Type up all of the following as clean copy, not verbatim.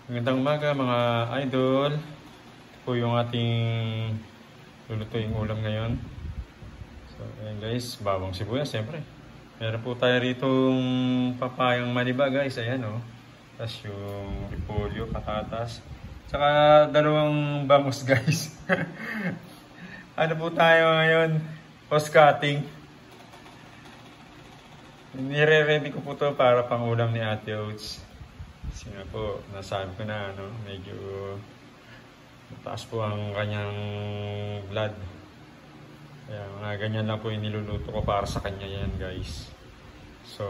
Magandang umaga mga idol. Ito po yung ating lulutuing ulam ngayon. So ayan guys, bawang sibuyas siyempre. Meron po tayo ritong papayang maniba guys, ayan o. Tapos yung repolyo, patatas. Tsaka dalawang bangus guys. Ano po tayo ngayon? Post cutting. Nire-ready ko po to para pang ulam ni Ate Oats. Kasi nga po, nasabi ko na medyo mataas po ang kanyang blood. Kaya mga ganyan lang po yung niluluto ko para sa kanya yan guys. So,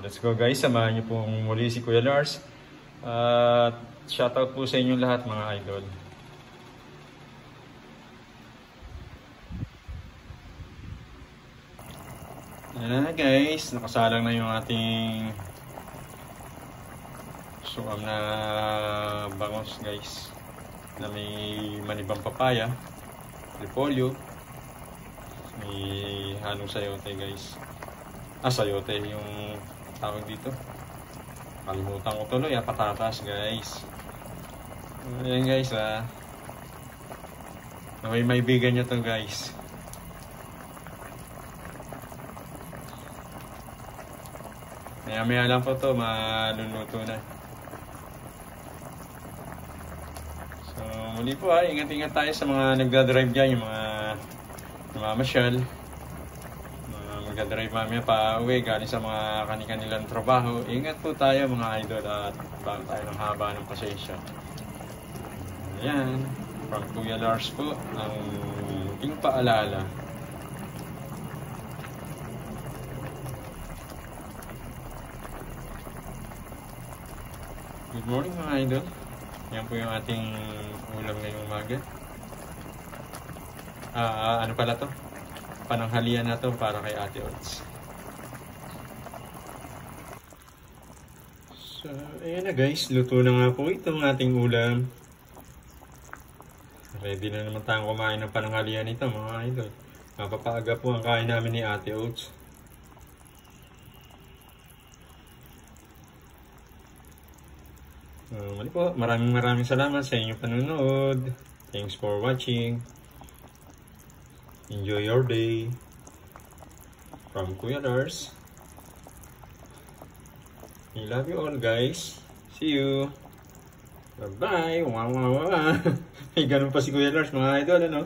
let's go guys. Samahan niyo po muli si Kuya Lars. At shoutout po sa inyo lahat mga idol. Yan na guys, nakasalang na yung ating suam na bangos guys, na may manibang papaya, repolyo, may halong sayote guys. Sayote yung tawag dito, kalimutan ko tuloy, patatas guys. Ayan guys, may bigan nyo to guys. Maya lang po to, maluluto na. So muli po ingat-ingat tayo sa mga nagdadrive dyan, yung mga namamasyal, mga magdadrive mamaya pa uwi galing sa mga kanilang trabaho. Ingat po tayo mga idol at bago tayo ng haba ng pasensya. Ayan, from Kuya Lars po, ang munting paalala. Good morning mga idol. Yan po yung ating ulam ngayong umaga. Ano pala to? Pananghalian na to para kay Ate Oats. So, ayan na guys. Luto na nga po itong ating ulam. Ready na naman tayong kumain ng pananghalian nito mga idol. Mapapaaga po ang kain namin ni Ate Oats. Mali po, maraming salamat sa inyong panunood. Thanks for watching. Enjoy your day. From Kuya Lars. I love you all guys. See you. Bye bye. Wow. May ganun pa si Kuya Lars mga idol, ano?